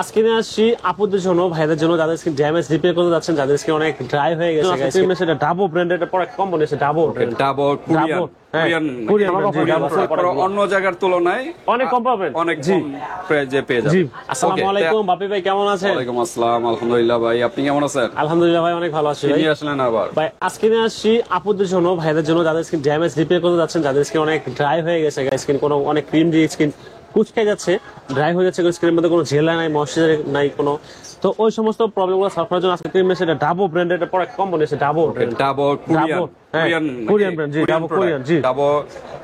আজকে নিয়ে আসছি আপুদের জন্য, ভাইদের জন্য, যাদের স্কিন ড্যামেজ রিপেয়ার করতে যাচ্ছেন, যাদের স্কিন অনেক ড্রাই হয়ে গেছে। সেটা ডাবো ব্র্যান্ডের একটা প্রোডাক্ট কোম্পানি, আছে ডাবো ডাবো কোরিয়ান অন্য জায়গার তুলনায় অনেক কম পাবেন, অনেক কম প্রাইসে পেয়ে যাবেন। জি, আসসালামু আলাইকুম বাপি ভাই, কেমন আছেন? ওয়ালাইকুম আসসালাম, আলহামদুলিল্লাহ ভাই, আপনি কেমন আছেন? আলহামদুলিল্লাহ ভাই, অনেক ভালো আছি ভাই। নিয়ে আসলেন আবার ভাই আজকে নিয়ে আসছি আপুদের জন্য, ভাইদের জন্য, যাদের স্কিন ড্যামেজ রিপেয়ার করতে যাচ্ছেন, যাদের স্কিন অনেক ড্রাই হয়ে গেছে, স্কিন কোনো অনেক ক্রিম দিয়ে স্কিন কুচকে যাচ্ছে, ড্রাই হয়ে যাচ্ছে, স্কিনের মধ্যে কোনো জেল নাই, ময়শ্চারাইজার নাই কোনো। তো ওই সমস্ত প্রবলেমগুলো সলভ করার জন্য আজকে ক্রিম সেটা ডাবো ব্র্যান্ডের একটা প্রোডাক্ট কোম্পানি, আছে ডাবো কোরিয়ান ব্র্যান্ড। জি, ডাবো কোরিয়ান। জি, ডাবো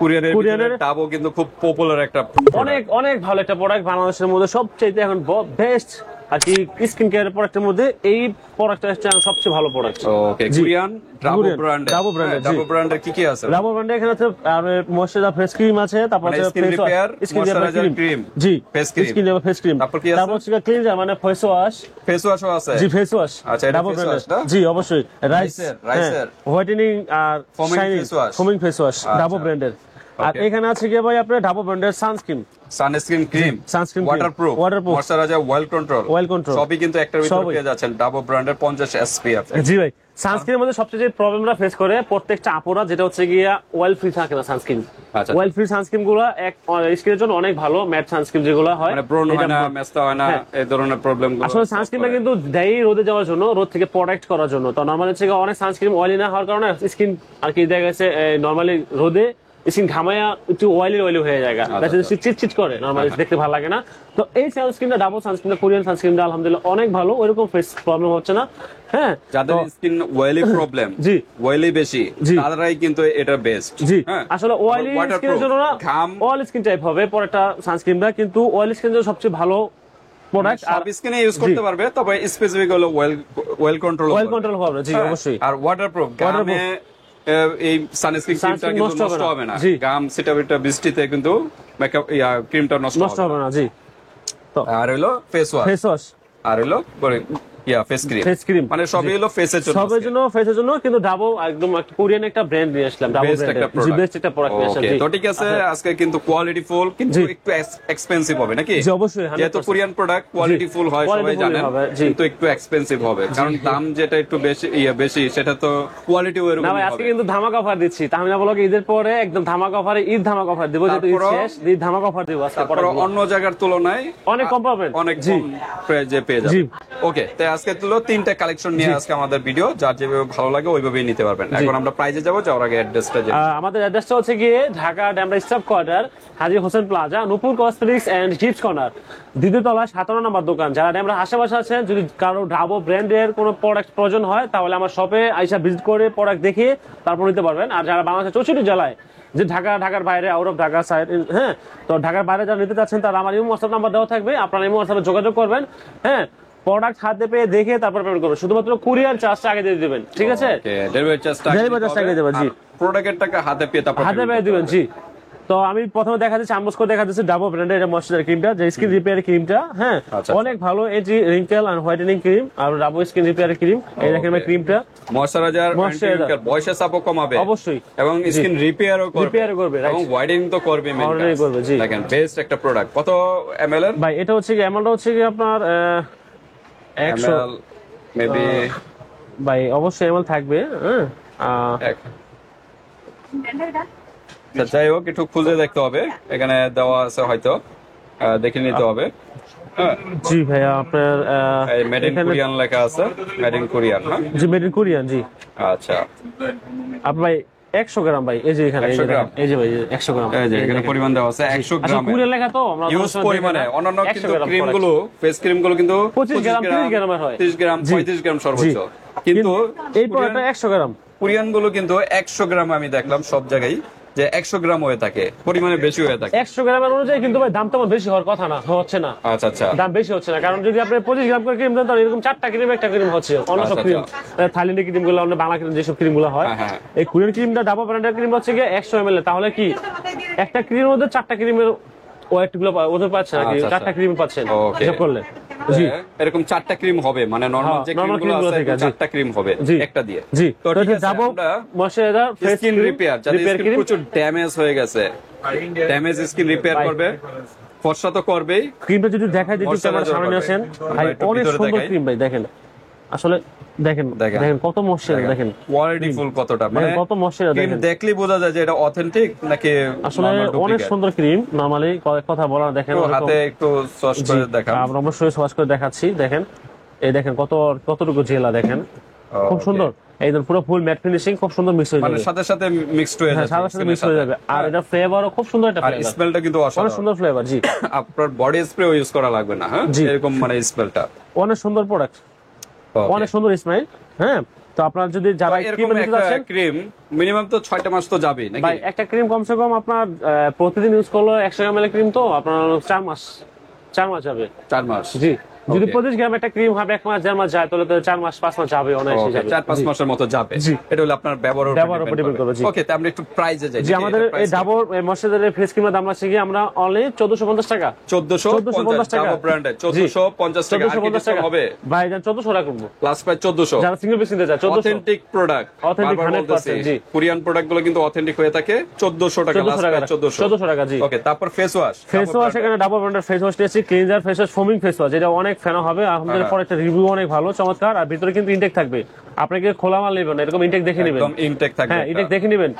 কোরিয়ানের ডাবো কিন্তু খুব পপুলার একটা অনেক অনেক ভালো একটা প্রোডাক্ট, বাংলাদেশের মধ্যে সবচেয়ে এখন বেস্ট আর কি স্কিন কেয়ার প্রোডাক্টের মধ্যে এই প্রোডাক্টটা হচ্ছে সবচেয়ে ভালো প্রোডাক্ট। ওকে, কোরিয়ান ডাবো ব্র্যান্ড। ডাবো ব্র্যান্ডের কি আছে? ডাবো ব্র্যান্ডে এখানে আছে ময়শ্চারাইজার ফেস ক্রিম আছে, তারপর আছে স্কিন রিপেয়ার ময়শ্চারাইজার ক্রিম। জি, face cream, skin repair face cream. তারপর কি আছে? তারপর হচ্ছে ক্লিনজার, মানে ফেস ওয়াশও আছে। জি, ফেস ওয়াশ। আচ্ছা, এটা ফেস ওয়াশ না? জি, অবশ্যই। রাইসের হোয়াইটেনিং আর ফোমিং ফেস ওয়াশ ডাবো ব্র্যান্ডের। আর এখানে আছে কি ভাই আপনার ডাবো ব্র্যান্ডের sunscreen cream, waterproof, moisturiser, oil control, সবই কিন্তু একটার ভিতরে পেয়ে যাচ্ছেন ডাবো ব্র্যান্ডের 50 SPF। জি ভাই, সানস্ক্রিনের মধ্যে সবচেয়ে যে প্রবলেমটা ফেস করে প্রত্যেকটা আপুরা, যেটা হচ্ছে গিয়া অয়েল ফ্রি থাকে না সানস্ক্রিন। অয়েল ফ্রি সানস্ক্রিন গুলো স্কিনের জন্য অনেক ভালো, ম্যাট সানস্ক্রিন যেগুলো হয়, মানে ব্রণ হয় না, মেস্তা হয় না, এই ধরনের প্রবলেম গুলো। আসলে সানস্ক্রিনটা কিন্তু দেয় রোদে যাওয়ার জন্য, রোদ থেকে প্রোটেক্ট করার জন্য। তো নরমালি হচ্ছে অনেক সানস্ক্রিন অয়েলি না হওয়ার কারণে স্কিন আর কি দেখা গেছে নরমালি রোদে স্কিন ঘামায়া একটু অয়েলি হয়ে যায়, চিটচিট করে, নরমালি দেখতে ভালো লাগে না। তো এই সানস্ক্রিনটা ডাবল সানস্ক্রিনটা কোরিয়ান সানস্ক্রিনটা আলহামদুলিল্লাহ অনেক ভালো, ওইরকম ফেস প্রবলেম হচ্ছে না। হ্যাঁ, যাদের স্কিন অয়েলি প্রবলেম, জি, অয়েলি বেশি, তারাই কিন্তু এটা বেস্ট। জি, আসলে অয়েলি স্কিনের জন্য না, অয়েল স্কিন টাইপ হবে পরেরটা সানস্ক্রিনটা, কিন্তু অয়েল স্কিনের জন্য সবচেয়ে ভালো প্রোডাক্ট। সব স্কিনে ইউজ করতে পারবে, তবে স্পেসিফিক হলো অয়েল কন্ট্রোল হবে। জি, অবশ্যই। আর ওয়াটারপ্রুফ, গামে এই সানস্ক্রিন ক্রিমটা কিন্তু নষ্ট হবে না। গাম সিটাবিটা বৃষ্টিতে কিন্তু মেকআপ ক্রিমটা নষ্ট হবে না। জি, তো আর হলো ফেস ওয়াশ, আর হলো ফেস ক্রিম, মানে সবই হলো ফেসের জন্য, সবের জন্য, ফেসের জন্য। কিন্তু ডাবো একদম একটা কোরিয়ান একটা ব্র্যান্ড নিয়ে আসলাম, ডাবো ব্র্যান্ডের জি, বেস্ট একটা প্রোডাক্ট নিয়ে আসলাম। তো ঠিক আছে, আজকে কিন্তু কোয়ালিটি ফুল, কিন্তু একটু এক্সপেন্সিভ হবে নাকি? জি, অবশ্যই। যেহেতু কোরিয়ান প্রোডাক্ট কোয়ালিটি ফুল হয়, সবাই জানেন, কিন্তু একটু এক্সপেন্সিভ হবে, কারণ দাম যেটা একটু বেশি সেটা তো কোয়ালিটি ওইরকম না ভাই। আজকে কিন্তু ধামাকা অফার দিচ্ছি, তাহমিনা ব্লগ ঈদের পরে একদম ধামাকা অফারে, ঈদ ধামাকা অফার দেব, যেহেতু ঈদ শেষ, ঈদ ধামাকা অফার দেব আজকে। অন্য জায়গার তুলনায় অনেক কম পাবেন, অনেক কম প্রাইসে পেয়ে যাবেন। ওকে, তাই আজকে তুলো তিনটা কালেকশন নিয়ে আজকে আমাদের ভিডিও, যার যেভাবে ভালো লাগে ওইভাবেই নিতে পারবেন। এখন আমরা প্রাইজে যাবো, যাওয়ার আগে অ্যাড্রেসটা জানি। আমাদের অ্যাড্রেসটা হচ্ছে গিয়ে Dhaka Demra staff quarter, Haji Hossain plaza, Nupur cosmetics and gift corner, দ্বিতীয় তলা 57 নম্বর দোকান। যারা ড্যামরা আশেপাশে আছেন, যদি কারো ডাবো ব্র্যান্ডের কোনো প্রোডাক্ট প্রয়োজন হয়, তাহলে আমার শপে আইসা ভিজিট করে প্রোডাক্ট দেখে তারপর নিতে পারবেন। আর যারা বাংলাদেশের 64 জেলায়, যে ঢাকার বাইরে, আউট অফ ঢাকা সাইড, হ্যাঁ, তো ঢাকার বাইরে যারা নিতে চাচ্ছেন, তারা আমার ইমো হোয়াটসঅ্যাপ নাম্বার দেওয়া থাকবে, আপনারা ইমো হোয়াটসঅ্যাপে যোগাযোগ করবেন। হ্যাঁ, প্রোডাক্ট হাতে পেয়ে দেখে তারপর পেমেন্ট করবেন, শুধুমাত্র কুরিয়ার চার্জটা আগে দিয়ে দিবেন, ঠিক আছে? ডেলিভারি চার্জটা আগে দিবেন। জি, প্রোডাক্টের টাকা হাতে পেয়ে তারপর দিবেন। জি, তো আমি প্রথমে দেখা দিচ্ছি, আম্বুস করে দেখা দিচ্ছি ডাবো ব্র্যান্ডের এটা ময়শ্চারাইজার ক্রিমটা, যে স্কিন রিপেয়ার ক্রিমটা। হ্যাঁ, অনেক ভালো, এই যে রিঙ্কেল এন্ড হোয়াইটেনিং ক্রিম আর ডাবো স্কিন রিপেয়ার ক্রিম। এই দেখেন ক্রিমটা ময়শ্চারাইজার, বয়সের চাপও কমাবে অবশ্যই, এবং স্কিন রিপেয়ারও করবে এবং হোয়াইটেনিং তো করবে, জি, দেখেন বেস্ট একটা প্রোডাক্ট। কত এমএল এর ভাই? এটা হচ্ছে কি, এমএলটা হচ্ছে কি আপনার 100 মেবি ভাই, অবশ্যই এমএল থাকবে। হ্যাঁ, যাই হোক, একটু খুঁজে দেখতে হবে, এখানে দেওয়া আছে, হয়তো দেখে নিতে হবে। জি ভাইয়া, আপনার মেড ইন কোরিয়ান লেখা আছে, মেড ইন কোরিয়ান। হ্যাঁ, জি, মেড ইন কোরিয়ান। জি, আচ্ছা, আপনি ভাই 100 গ্রাম ভাই, এই যে এখানে, এই যে ভাই 100 গ্রাম, এই যে এখানে পরিমাণ দেওয়া আছে 100 গ্রাম। কোরিয়ান লেখা তো আমরা ইউজ পরিমাণে, অন্যান্য কিন্তু ক্রিমগুলো, ফেস ক্রিমগুলো কিন্তু 25 গ্রাম 30 গ্রাম হয়, 30 গ্রাম 35 গ্রাম সর্বোচ্চ, কিন্তু এই প্রোডাক্টটা 100 গ্রাম। কোরিয়ান গুলো কিন্তু 100 গ্রাম আমি দেখলাম সব জায়গায়, যে 100 গ্রাম হয়ে থাকে, পরিমাণে বেশি হয়ে থাকে 100 গ্রামের অনুযায়ী, কিন্তু ভাই দাম তেমন বেশি হওয়ার কথা না, হচ্ছে না। আচ্ছা আচ্ছা, দাম বেশি হচ্ছে না, কারণ যদি আপনি 25 গ্রাম করে ক্রিম দেন, তাহলে এরকম 4টা ক্রিম একটা ক্রিম হচ্ছে। অন্য সব ক্রিম, থাইল্যান্ডের ক্রিম গুলো, অন্য বাংলা ক্রিম যেসব ক্রিম গুলো হয়, এই কোরিয়ান ক্রিমটা, ডাবো ব্র্যান্ডের ক্রিম হচ্ছে গিয়ে 100 ml, তাহলে কি একটা ক্রিমের মধ্যে 4টা ক্রিমের ওয়েট গুলো ওদের পাচ্ছেন নাকি, 4টা ক্রিম পাচ্ছেন হিসাব করলে। জি, এরকম 4টা ক্রিম হবে, মানে নরমাল যে ক্রিমগুলো আছে 4টা ক্রিম হবে একটা দিয়ে। জি, তো ঠিক আছে, ডাবো ময়শ্চারাইজার ফেস স্কিন রিপেয়ার, যাদের স্কিন প্রচুর ড্যামেজ হয়ে গেছে, ড্যামেজ স্কিন রিপেয়ার করবে। ফর্সা তো করবেই। ক্রিমটা যদি দেখাই দিতে ক্যামেরা সামনে নিয়ে আসেন ভাই, একটু অনেক ভিতরে সুন্দর দেখাই। ক্রিম ভাই, দেখেন আসলে দেখেন দেখেন কত ময়শ্চার, দেখেন কোয়ালিটি ফুল কতটা, মানে কত ময়শ্চার ক্রিম দেখেন, দেখলেই বোঝা যায় যে এটা অথেন্টিক নাকি আসলে normal অনেক duplicate। সুন্দর ক্রিম। নরমালি কয়েক কথা বলা, দেখেন তো ওরকম- হাতে একটু সস জি, করে দেখান। আমরা অবশ্যই সহজ করে দেখাচ্ছি, দেখেন এই দেখেন কতটুকু জেলা, দেখেন খুব okay। সুন্দর, একদম পুরো ফুল ম্যাট ফিনিশিং, খুব সুন্দর মিক্স হয়ে মানে যাবে, সাথে সাথে মিক্সড হয়ে হ্যাঁ যাবে, সাথে সাথে মিক্স হয়ে যাবে। আর এটা ফ্লেভারও খুব সুন্দর একটা আর ফ্লেভার, স্মেলটা কিন্তু অনেক অসাধারণ। সুন্দর ফ্লেভার। জি, আপনার বডি স্প্রে ইউজ করা লাগবে না, হ্যাঁ জি। এরকম মানে স্মেলটা অনেক সুন্দর প্রোডাক্ট, অনেক সুন্দর স্মাইল। হ্যাঁ, তো আপনার যদি যারা এরকম ক্রিম নিতে একটা যাচ্ছেন ক্রিম মিনিমাম তো 6টা মাস তো যাবেই নাকি? ভাই, একটা ক্রিম কমসে কম আপনার প্রতিদিন ইউজ করলে 100 ml ক্রিম তো আপনার 4 মাস যাবে। 4 মাস। জি, যদি Okay। 25 গ্রাম একটা ক্রিম হবে 1 মাস 1.5 মাস যায়, তাহলে তো 4 মাস 5 মাস যাবে, অনেক Okay, যাবে। 4-5 জি। মাসের মতো যাবে। জি। এটা হলো আপনার ব্যবহারের ব্যবহারের উপর depend করবে, জি। ওকে, তো আমরা একটু প্রাইসে যাই। জি, আমাদের এই ডাবর ময়শ্চারাইজার ফেস ক্রিমের দাম আছে কি আমরা অনলি 1450 টাকা। 1450 টাকা টাকা। ব্র্যান্ডের, জি। 1450 টাকা। আর কি 1450 টাকা ডিসকাউন্ট হবে? ভাই, জান 1400 টাকা করব। Last price 1400। যারা সিঙ্গেল পিস নিতে চায় 1400। অথেন্টিক প্রোডাক্ট, Authentic 100%, জি। কোরিয়ান প্রোডাক্ট গুলো কিন্তু অথেন্টিক হয়ে থাকে। 1400 টাকা, 1400 লাস্ট টাকা, প্রাইস 1400। 1400 টাকা, জি। ওকে, তারপর ফেস ওয়াশ। ফেস ওয়াশ, এখানে ডাবল ব্র্যান্ডের ফেস ওয়াশ নিয়েছি, cleanser face wash, ফোমিং face wash, এটা অনেক ফ্যান হবে আমাদের। পরে একটা রিভিউ অনেক ভালো, চমৎকার। আর ভিতরে কিন্তু ইনটেক থাকবে, আপনাকে খোলা মাল নেবেন না, এরকম ইনটেক দেখে নেবেন। একদম ইনটেক থাকবে। হ্যাঁ, ইনটেক দেখে নেবেন,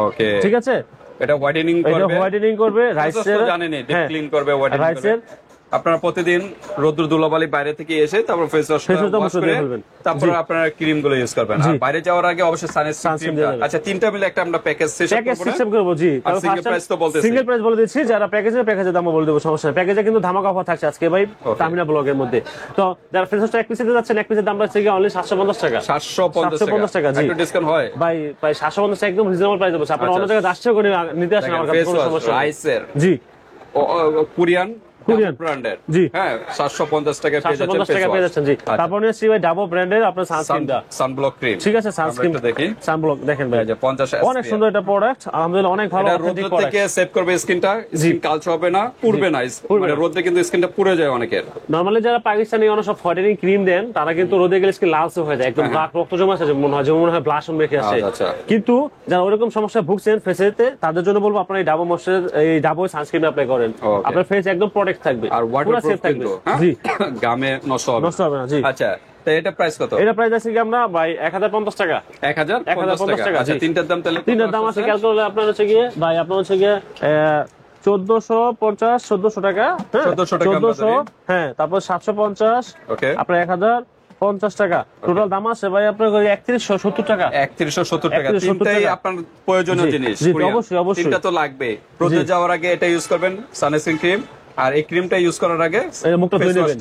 ওকে, ঠিক আছে। এটা হোয়াইটেনিং এটা করবে, হোয়াইটেনিং করবে, রাইসের রাইসের, জানেনই ডিপ হ্যাঁ ক্লিন করবে, হোয়াইটেনিং রাইসের। করবে। আপনারা প্রতিদিন রোদ্দুর ধুলাবালি বাইরে থেকে এসে তারপর ফেস ওয়াশ Face wash টা ওয়াশ অবশ্যই করে দিয়ে ফেলবেন। তারপর জি। আপনারা ক্রিম গুলো ইউজ করবেন। আর জি। বাইরে যাওয়ার আগে অবশ্যই সানস্ক্রিন Sunscreen দিয়ে দেবেন। আচ্ছা, তিনটা মিলে একটা আমরা প্যাকেজ প্যাকেজ সিস্টেম করব। জি, আর single price তো বলতেছি। সিঙ্গেল প্রাইস বলে দিচ্ছি, যারা প্যাকেজের দাম বলে দেবো, সমস্যা নেই। প্যাকেজে কিন্তু ধামাকা অফার থাকছে আজকে ভাই তামিনা ব্লগের মধ্যে। তো যারা ফেস ওয়াশটা এক পিস নিতে যাচ্ছেন, এক পিসের দাম হচ্ছে কি অনলি 750 টাকা। 750 টাকা, জি। একটু ডিসকাউন্ট হয় ভাই 750 টাকা একদম রিজনেবল প্রাইস দেবো। আপনারা অন্য জায়গায় 10 টাকা করে নিতে আসেন আমার কাছে, ফেস কোনো ওয়াশ সমস্যা নেই। রাইসের জি, কোরিয়ান কোরিয়ান ব্র্যান্ডের, জি। হ্যাঁ 750 টাকা পেয়ে যাচ্ছেন 750 টাকা পেয়ে যাচ্ছেন, জি। তারপর নিয়েছি ভাই ডাবল ব্র্যান্ডের আপনার সানস্ক্রিনটা, সানব্লক ক্রিম। ঠিক আছে। সানস্ক্রিন দেখি, সানব্লক দেখেন ভাই, এই যে 50 অনেক সুন্দর একটা প্রোডাক্ট, আলহামদুলিল্লাহ অনেক ভালো, এটা অথেন্টিক রোদ প্রোডাক্ট। থেকে সেভ করবে স্কিনটা, স্কিন কালচে হবে না, পুড়বে না। মানে রোদে কিন্তু স্কিনটা পুড়ে যায় অনেকের। নরমালি যারা পাকিস্তানি অনেক সব হোয়াইটেনিং ক্রিম দেন, তারা কিন্তু রোদে গেলে স্কিন লালচে হয়ে যায়, একদম ব্ল্যাক রক্ত জমা আসে, মনে হয় ব্লাশ মেখে আসে। আচ্ছা। কিন্তু যারা ওরকম সমস্যা ভুগছেন ফেসেতে, তাদের জন্য বলবো আপনারা এই ডাবল ময়শ্চারাইজার, এই ডাবল সানস্ক্রিন অ্যাপ্লাই করেন, Okay। আপনার ফেস একদম প্রোটেক্ট থাকবে, আর পুরো সেফ ওয়াটারপ্রুফ থাকবে। কিন্তু, হ্যাঁ? জি, গামে নষ্ট হবে নষ্ট হবে না, জি। আচ্ছা, তো এটা প্রাইস কত? এটা প্রাইস আছে কি আমরা ভাই 1050 টাকা। 1050 টাকা। আচ্ছা, তিনটার দাম তাহলে তিনটার দাম আছে ক্যালকুলেটর আপনার হচ্ছে গিয়ে ভাই, আপনার হচ্ছে গিয়ে 1450 1400 টাকা, হ্যাঁ 1400 টাকা 1400, হ্যাঁ তারপর 750, ওকে, আপনার 1050 টাকা টোটাল দাম আছে ভাই আপনার 3170 টাকা। 3170 টাকা। 3170 তিনটাই টাকা। আপনার প্রয়োজনীয় জি, জিনিস। জি, কোরিয়ান। অবশ্যই। তিনটা তো লাগবে। রোদে যাওয়ার আগে এটা ইউজ করবেন, সানস্ক্রিন ক্রিম, আর এই ক্রিমটা ইউজ করার আগে এই মুখটা ধুয়ে নেবেন,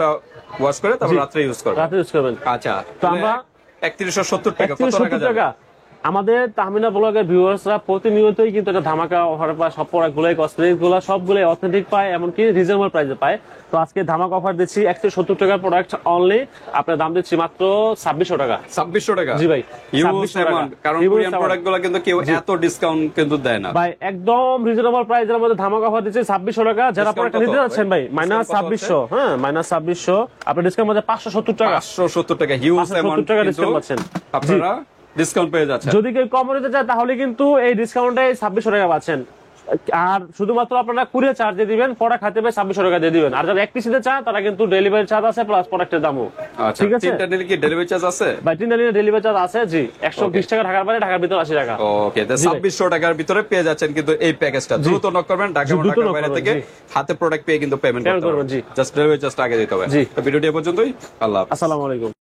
ওয়াশ করে তারপর জি। রাত্রে ইউজ করবেন। রাতে ইউজ করবেন। আচ্ছা, তো আমরা 3170 টাকা, কত 3170 টাকা যাবে? টাকা। আমাদের তাহমিনা ব্লগের ভিউয়ার্সরা প্রতিনিয়তই কিন্তু এটা ধামাকা অফার পায়, সব প্রোডাক্ট গুলাই, কসমেটিক গুলা সবগুলাই অথেন্টিক পায়, এমনকি রিজনেবল প্রাইসে পায়। তো আজকে ধামাকা অফার দিচ্ছি 170 টাকার প্রোডাক্ট অনলি, আপনার দাম দিচ্ছি মাত্র 2600 টাকা। 2600 টাকা? জি ভাই, হিউজ 2600 টাকা। অ্যামাউন্ট, কারণ হিউজ কোরিয়ান amount। প্রোডাক্ট গুলো কিন্তু কেউ এত ডিসকাউন্ট কিন্তু দেয় না ভাই একদম রিজনেবল প্রাইসের মধ্যে ধামাকা অফার দিচ্ছি 2600 টাকা। যারা Discount প্রোডাক্ট কত নিতে যাচ্ছেন ভাই, Discount মাইনাস কত 2600, হ্যাঁ মাইনাস 2600, আপনার ডিসকাউন্ট মধ্যে 570 টাকা। 570 টাকা, হিউজ 570 অ্যামাউন্ট টাকা কিন্তু ডিসকাউন্ট পাচ্ছেন। আপনারা ডিসকাউন্ট পেয়ে যাচ্ছেন। যদি কেউ কম নিতে চায় তাহলে কিন্তু এই ডিসকাউন্টে 2600 টাকা পাচ্ছেন। আর শুধুমাত্র আপনারা কুরিয়ার চার্জ দিয়ে দিবেন, প্রোডাক্ট হাতে পেয়ে 2600 টাকা দিয়ে দিবেন। আর যারা এক পিস নিতে চায় তারা কিন্তু ডেলিভারি চার্জ আছে প্লাস প্রোডাক্টের দামও। আচ্ছা, ঠিক আছে, তিনটা নিলে কি ডেলিভারি চার্জ আছে? ভাই তিনটা নিলে ডেলিভারি চার্জ আছে, জি। 120 টাকা ঢাকার বাইরে, ঢাকার ভিতরে 80 টাকা। ওকে, 2600 টাকার ভিতরে পেয়ে যাচ্ছেন কিন্তু এই প্যাকেজটা। দ্রুত নক করবেন, ঢাকা বা দ্রুত ঢাকার knock বাইরে করবেন, থেকে জি। হাতে প্রোডাক্ট পেয়ে কিন্তু পেমেন্ট করতে করবেন, হবে। জি। জাস্ট ডেলিভারি চার্জটা আগে দিতে হবে। জি। তো ভিডিওটি এ পর্যন্তই। আল্লাহ হাফেজ। আসসালামু আলাইকুম।